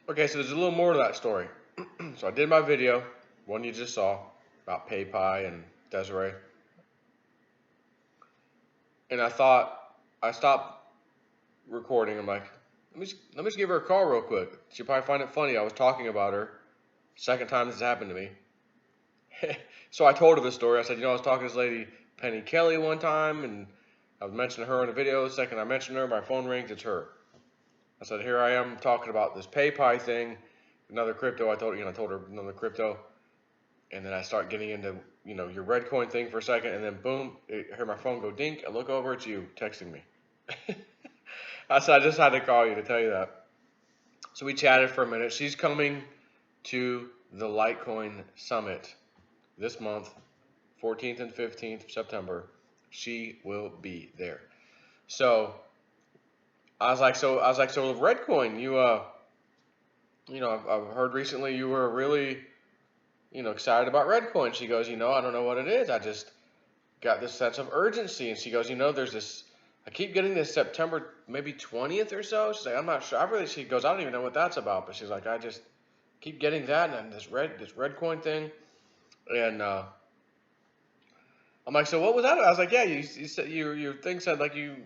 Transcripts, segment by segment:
Okay, so there's a little more to that story. So I did my video, one you just saw, about PayPal and Desiree. And I stopped recording. I'm like, let me just give her a call real quick. She'll probably find it funny. I was talking about her. Second time this has happened to me. So I told her the story. I said, I was talking to this lady, Penny Kelly, one time, and I was mentioning her in a video. The second I mentioned her, my phone rings, it's her. I said, here I am talking about this PayPal thing, another crypto. I told her another crypto, and then I start getting into your red coin thing for a second, and then boom, I hear my phone go dink. I look over, it's you texting me. I said, I just had to call you to tell you that. So we chatted for a minute. She's coming to the Litecoin Summit this month, 14th and 15th of September. She will be there. So I was like, so with Redcoin, I've heard recently you were really, excited about Redcoin. She goes, I don't know what it is. I just got this sense of urgency. And she goes, there's this, I keep getting this September maybe 20th or so. She's like, I'm not sure. She goes, I don't even know what that's about. But she's like, I just keep getting that and this Redcoin thing. And I'm like, so what was that? I was like, yeah, you said your thing said like you.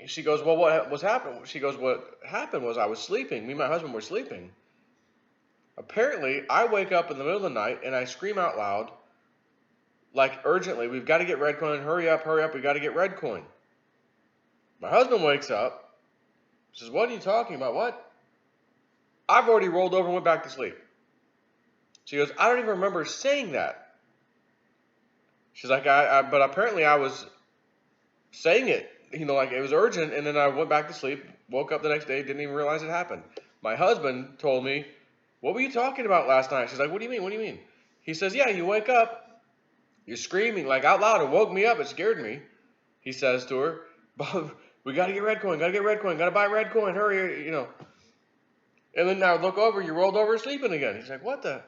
She goes, well, what was happened? She goes, what happened was I was sleeping. Me and my husband were sleeping. Apparently, I wake up in the middle of the night and I scream out loud, like urgently, we've got to get Redcoin. Hurry up, we got to get Redcoin. My husband wakes up, says, what are you talking about? What? I've already rolled over and went back to sleep. She goes, I don't even remember saying that. She's like, but apparently I was saying it, like it was urgent, and then I went back to sleep, woke up the next day, didn't even realize it happened. My husband told me, what were you talking about last night? She's like, what do you mean? He says, yeah, you wake up, you're screaming like out loud. It woke me up. It scared me. He says to her, we got to get Redcoin, got to buy Redcoin, hurry, And then I look over, you rolled over sleeping again. He's like, what the?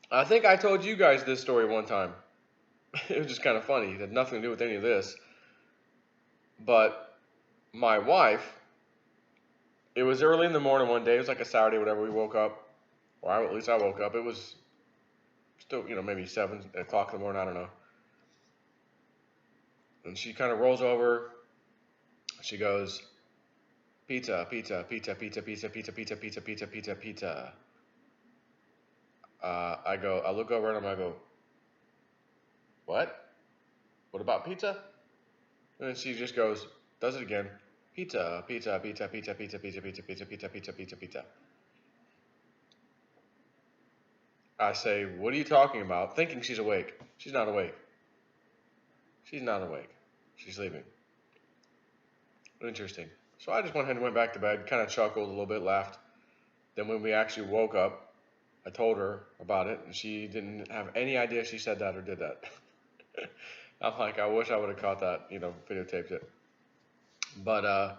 I think I told you guys this story one time. It was just kind of funny. It had nothing to do with any of this. But my wife, it was early in the morning one day. It was like a Saturday, whatever. We woke up, or at least I woke up. It was still, maybe 7 o'clock in the morning. I don't know. And she kind of rolls over. She goes, pizza, pizza, pizza, pizza, pizza, pizza, pizza, pizza, pizza, pizza, pizza. I look over at him. I go, what? What about pizza? And then she just goes, does it again. Pizza, pizza, pizza, pizza, pizza, pizza, pizza, pizza, pizza, pizza, pizza, pizza. I say, what are you talking about? Thinking she's awake. She's not awake. She's not awake. She's sleeping. Interesting. So I just went ahead and went back to bed, kind of chuckled a little bit, laughed. Then when we actually woke up, I told her about it, and she didn't have any idea she said that or did that. I'm like, I wish I would have caught that, videotaped it. But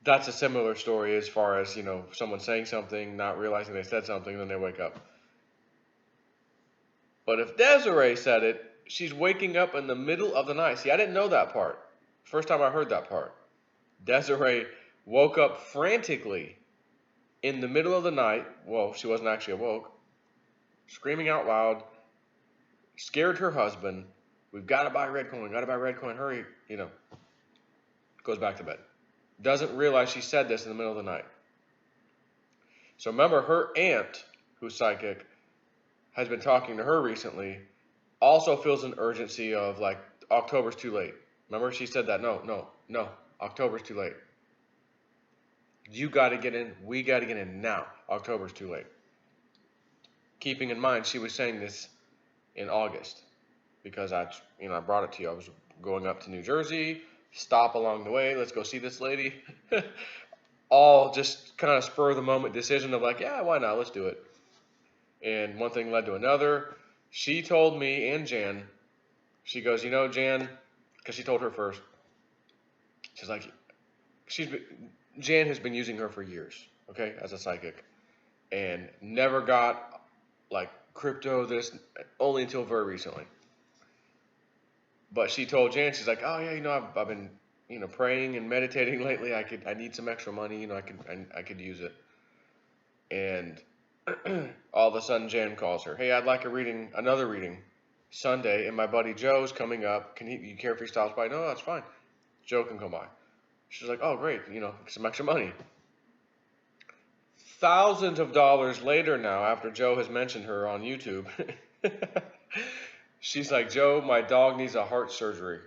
that's a similar story as far as, someone saying something, not realizing they said something, and then they wake up. But if Desiree said it, she's waking up in the middle of the night. See, I didn't know that part. First time I heard that part. Desiree woke up frantically in the middle of the night. Well, she wasn't actually awoke. Screaming out loud. Scared her husband. We've got to buy Redcoin, hurry. Goes back to bed. Doesn't realize she said this in the middle of the night. So remember, her aunt, who's psychic, has been talking to her recently, also feels an urgency of like, October's too late. Remember, she said that, no, October's too late. You got to get in. We got to get in now. October's too late. Keeping in mind, she was saying this in August because I brought it to you. I was going up to New Jersey, stop along the way. Let's go see this lady. All just kind of spur of the moment decision of like, yeah, why not? Let's do it. And one thing led to another. She told me and Jan, she goes, Jan, because she told her first. She's like, Jan has been using her for years, okay, as a psychic, and never got like crypto this only until very recently. But she told Jan, she's like, oh yeah, I've been praying and meditating lately. I need some extra money, I could use it. And all of a sudden Jan calls her. Hey, I'd like another reading Sunday, and my buddy Joe's coming up. You care if he stops by? No, that's fine. Joe can come by. She's like, oh, great, some extra money. Thousands of dollars later now, after Joe has mentioned her on YouTube, she's like, Joe, my dog needs a heart surgery.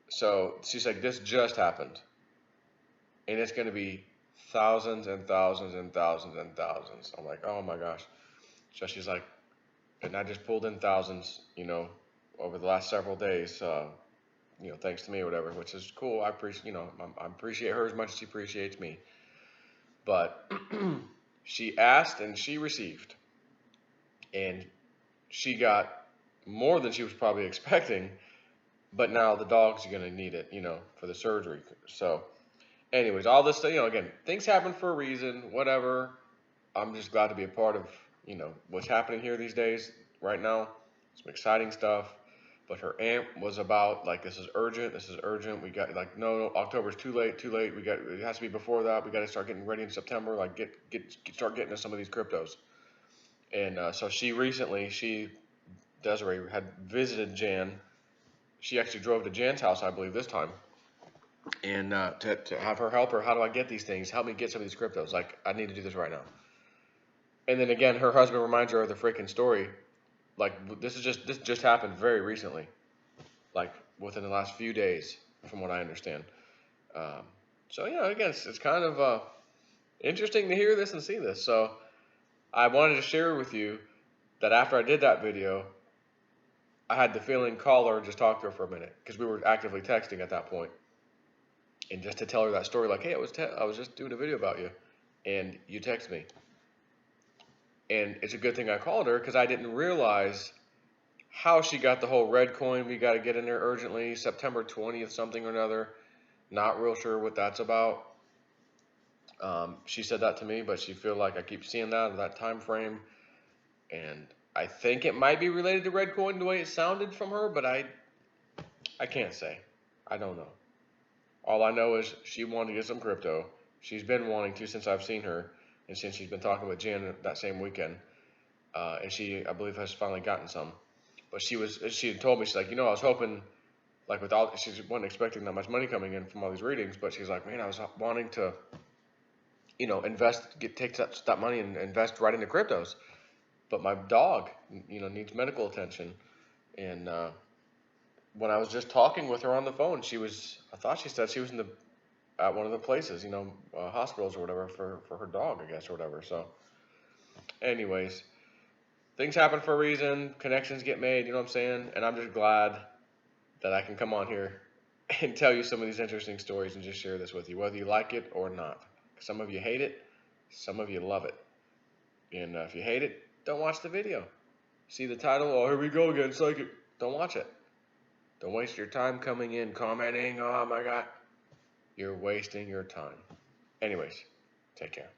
So she's like, this just happened. And it's going to be thousands and thousands and thousands and thousands. I'm like, oh my gosh. So she's like, and I just pulled in thousands, over the last several days, thanks to me or whatever, which is cool. I appreciate, I appreciate her as much as she appreciates me. But she asked and she received, and she got more than she was probably expecting. But now the dog's going to need it, for the surgery. So, anyways, all this, again, things happen for a reason. Whatever. I'm just glad to be a part of, what's happening here these days. Right now, some exciting stuff. But her aunt was about, like, this is urgent. We got, like, no, October's too late. It has to be before that. We got to start getting ready in September. Like, start getting to some of these cryptos. And so Desiree had visited Jan. She actually drove to Jan's house, I believe, this time. And to have her help her, how do I get these things? Help me get some of these cryptos. Like, I need to do this right now. And then again, her husband reminds her of the freaking story. Like, this just happened very recently, like within the last few days, from what I understand. So again, it's kind of interesting to hear this and see this. So I wanted to share with you that after I did that video, I had the feeling call her and just talk to her for a minute, because we were actively texting at that point, and just to tell her that story, like, hey, I was just doing a video about you, and you text me. And it's a good thing I called her, because I didn't realize how she got the whole red coin. We got to get in there urgently, September 20th, something or another. Not real sure what that's about. She said that to me, but she feel like I keep seeing that time frame. And I think it might be related to red coin, the way it sounded from her, but I can't say. I don't know. All I know is she wanted to get some crypto. She's been wanting to since I've seen her, and since she's been talking with Jan that same weekend, and she, I believe, has finally gotten some. But she had told me, she's like, I was hoping, like, she wasn't expecting that much money coming in from all these readings, but she's like, man, I was wanting to, take that money and invest right into cryptos. But my dog, needs medical attention. And when I was just talking with her on the phone, I thought she said she was at one of the places, hospitals or whatever for her dog, I guess, or whatever. So, anyways, things happen for a reason. Connections get made, you know what I'm saying? And I'm just glad that I can come on here and tell you some of these interesting stories and just share this with you, whether you like it or not. Some of you hate it, some of you love it. And if you hate it, don't watch the video. See the title? Oh, here we go again, psychic. Don't watch it. Don't waste your time coming in, commenting. Oh my God. You're wasting your time. Anyways, take care.